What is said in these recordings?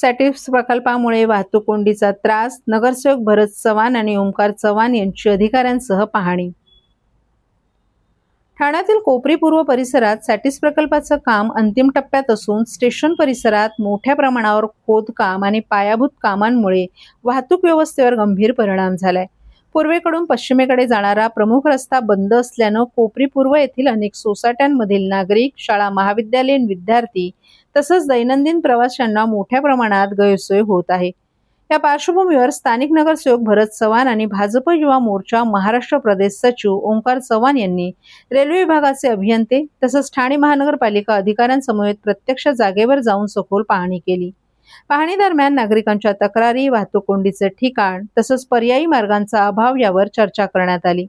सॅटिस प्रकल्पामुळे वाहतूक कोंडीचा त्रास, नगरसेवक भरत चव्हाण आणि ओमकार चव्हाण यांची अधिकाऱ्यांसह पाहणी. ठाण्यातील कोपरी पूर्व परिसरात सॅटिस प्रकल्पाचं काम अंतिम टप्प्यात असून स्टेशन परिसरात मोठ्या प्रमाणावर खोदकाम आणि पायाभूत कामांमुळे वाहतूक व्यवस्थेवर गंभीर परिणाम झालाय. पूर्वेकडून पश्चिमेकडे जाणारा प्रमुख रस्ता बंद असल्यानं कोपरी पूर्व येथील अनेक सोसायट्यांमधील नागरिक, शाळा महाविद्यालयीन विद्यार्थी तसंच दैनंदिन प्रवाशांना मोठ्या प्रमाणात गैरसोय होत आहे. या पार्श्वभूमीवर स्थानिक नगरसेवक भरत चव्हाण आणि भाजप युवा मोर्चा महाराष्ट्र प्रदेश सचिव ओंकार चव्हाण यांनी रेल्वे विभागाचे अभियंते तसंच ठाणे महानगरपालिका अधिकाऱ्यांसमवेत प्रत्यक्ष जागेवर जाऊन सखोल पाहणी केली. पाहणी दरम्यान नागरिकांच्या तक्रारी, वाहतूक कोंडीचे ठिकाण तसंच पर्यायी मार्गांचा अभाव यावर चर्चा करण्यात आली.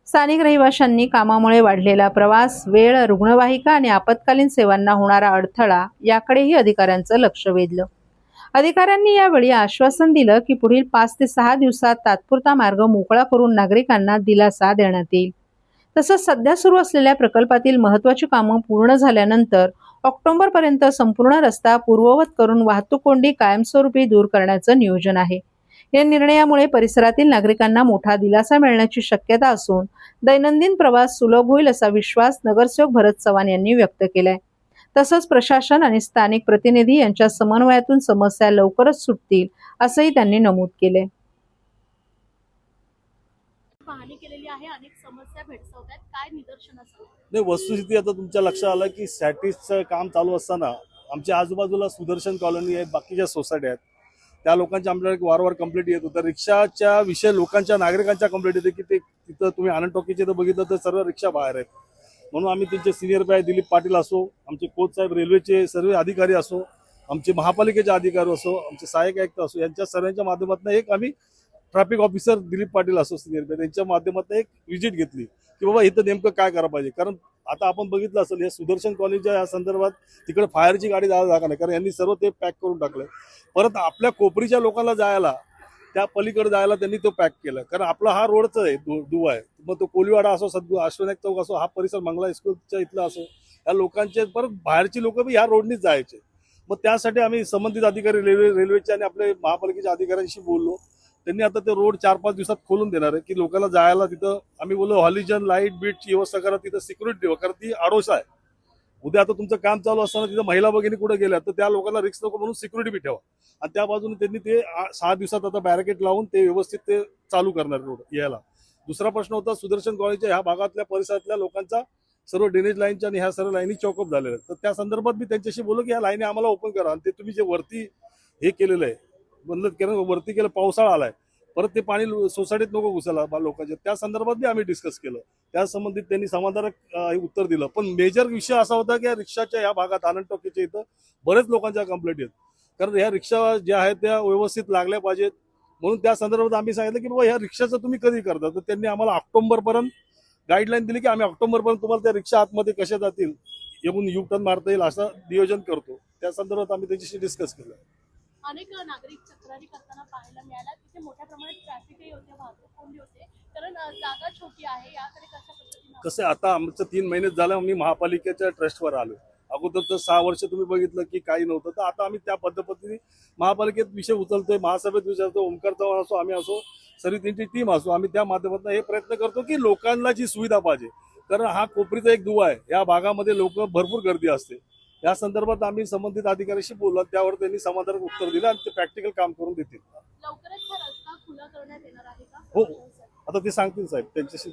स्थानिक रहिवाशांनी कामामुळे वाढलेला प्रवास वेळ, रुग्णवाहिका आणि आपत्कालीन सेवांना होणारा अडथळा याकडेही अधिकाऱ्यांचं लक्ष वेधलं. अधिकाऱ्यांनी यावेळी आश्वासन दिलं की पुढील 5 ते 6 दिवसात तात्पुरता मार्ग मोकळा करून नागरिकांना दिलासा देण्यात येईल. तसंच सध्या सुरू असलेल्या प्रकल्पातील महत्त्वाची कामं पूर्ण झाल्यानंतर ऑक्टोबरपर्यंत संपूर्ण रस्ता पूर्ववत करून वाहतूक कोंडी कायमस्वरूपी दूर करण्याचं नियोजन आहे. या निर्णयामुळे परिसरातील नागरिकांना मोठा दिलासा मिळण्याची शक्यता असून दैनंदिन प्रवास सुलभ होईल असा विश्वास नगरसेवक भरत चव्हाण यांनी व्यक्त केलाय. तसंच प्रशासन आणि स्थानिक प्रतिनिधी यांच्या समन्वयातून समस्या लवकरच सुटतील असंही त्यांनी नमूद केले. पाहणी केलेली आहे, अनेक समस्या भेडसावतात, काय निदर्शनास आलं? नाही, वस्तुस्थिती आता तुमच्या लक्षात आलं की सॅटिसचं काम चालू असताना आमच्या आजूबाजूला सुदर्शन कॉलनी आहे, बाकीच्या सोसायटी आहेत, त्या लोकांच्या आमच्याकडे वारंवार कंप्लेंट येत होत्या. रिक्षाच्या विषय लोकांच्या नागरिकांच्या कंप्लेंट येते की ते तिथं तुम्ही आनंद टॉकीचे तर बघितलं तर सर्व रिक्षा बाहेर आहेत. म्हणून आम्ही त्यांचे सिनियर पी दिलीप पाटील असो, आमचे कोच साहेब रेल्वेचे सर्व अधिकारी असो, आमचे महापालिकेचे अधिकारी असो, आमचे सहाय्यक आयुक्त असो, यांच्या सर्वांच्या माध्यमातून एक आम्ही ट्रॅफिक ऑफिसर दिलीप पाटील असो सिनियर पी त्यांच्या माध्यमातून एक व्हिजिट घेतली की बाबा इथं नेमकं काय करायला पाहिजे. कारण आता आपण बघितलं असेल या सुदर्शन कॉलेजच्या या संदर्भात तिकडे फायरची गाडी जायला जागा नाही, कारण यांनी सर्व ते पॅक करून टाकलं. परत आपल्या कोपरीच्या लोकांना जायला त्या पलीकडे जायला त्यांनी तो पॅक केला, कारण आपला हा रोडचा आहे दुवा आहे. मग तो कोलीवाडा असो, अश्वनाथ चौक असो, हा परिसर मंगला स्कूलच्या इथला असो, या लोकांचे परत बाहेरची लोक बी ह्या रोडनीच जायचे. मग त्यासाठी आम्ही संबंधित अधिकारी रेल्वेचे आणि आपले महापालिकेच्या अधिकाऱ्यांशी बोललो. त्यांनी आता ते रोड 4-5 दिवसात खोलून देणार आहे की लोकांना जायला तिथं आम्ही बोललो हॉलिजन लाईट बीटची व्यवस्था करा, तिथं सिक्युरिटी ठेवा, कारण ती आडोसा आहे. उद्या आता तुमचं काम चालू असताना तिथं महिला भगिनी कुठे गेल्या तर त्या लोकांना रिस्क नको म्हणून सिक्युरिटी बी ठेवा. आणि त्या बाजूने त्यांनी ते 6 दिवसात आता बॅरिकेड लावून ते व्यवस्थित ते चालू करणार रोड यायला. दुसरा प्रश्न होता सुदर्शन कॉलेजच्या ह्या भागातल्या परिसरातल्या लोकांचा सर्व ड्रेनेज लाईनच्या आणि ह्या सर्व लाईनी चॉकअप झालेल्या आहेत. तर त्या संदर्भात मी त्यांच्याशी बोललो की ह्या लाईनी आम्हाला ओपन करा. आणि ते तुम्ही जे वरती हे केलेलं आहे बंद केलं, वरती केलं, पावसाळा आलाय, परत ते पाणी सोसायटीत नको घुसायला लोकांच्या, त्या संदर्भात बी आम्ही डिस्कस केलं. त्या संबंधित त्यांनी समाधानकारक उत्तर दिलं. पण मेजर विषय असा होता की रिक्षाच्या या भागात आनंद टॉकीच्या इथं बरेच लोकांच्या कंप्लेंट आहेत, कारण ह्या रिक्षा ज्या आहेत त्या व्यवस्थित लागल्या पाहिजेत. म्हणून त्या संदर्भात आम्ही सांगितलं की बाबा ह्या रिक्षाचं तुम्ही कधी करता. तर त्यांनी आम्हाला ऑक्टोबरपर्यंत गाईडलाईन दिली की आम्ही ऑक्टोबरपर्यंत तुम्हाला त्या रिक्षा आतमध्ये कशा जातील, येऊन यू टर्न मारता येईल असं नियोजन करतो. त्या संदर्भात आम्ही त्याच्याशी डिस्कस केलं. अनेक नागरिक तक्रारी करताना पाहायला मिळाला, तिथे मोठ्या प्रमाणात ट्रॅफिकही होते, वाहतूक कोंडी होते, कारण जागा छोटी आहे. याकडे कशा पद्धतीने कसं आता आमचं 3 महिने झालं मी महापालिकेच्या ट्रस्टवर आलो. अगोदर तर 6 वर्ष तुम्ही बघितलं की काही नव्हतं, तर आता आम्ही त्या पद्धतीने महापालिकेत विषय उचलतोय, महासभेत विचारतो, ओमकार चव्हाण असो, आम्ही असो, सर्व त्यांची टीम असो, आम्ही त्या माध्यमातून हे प्रयत्न करतो की लोकांना जी सुविधा पाहिजे. कारण हा कोपरीचा एक दुवा आहे, या भागामध्ये लोक भरपूर गर्दी असते. या संदर्भात आम्ही संबंधित अधिकाऱ्याशी बोललो, त्यावर त्यांनी समाधानकारक उत्तर दिलं आणि ते प्रॅक्टिकल काम करून देतील. लवकरच हा रस्ता खुला करण्यात येणार आहे का? हो, आता ते सांगतील साहेब, त्यांच्याशी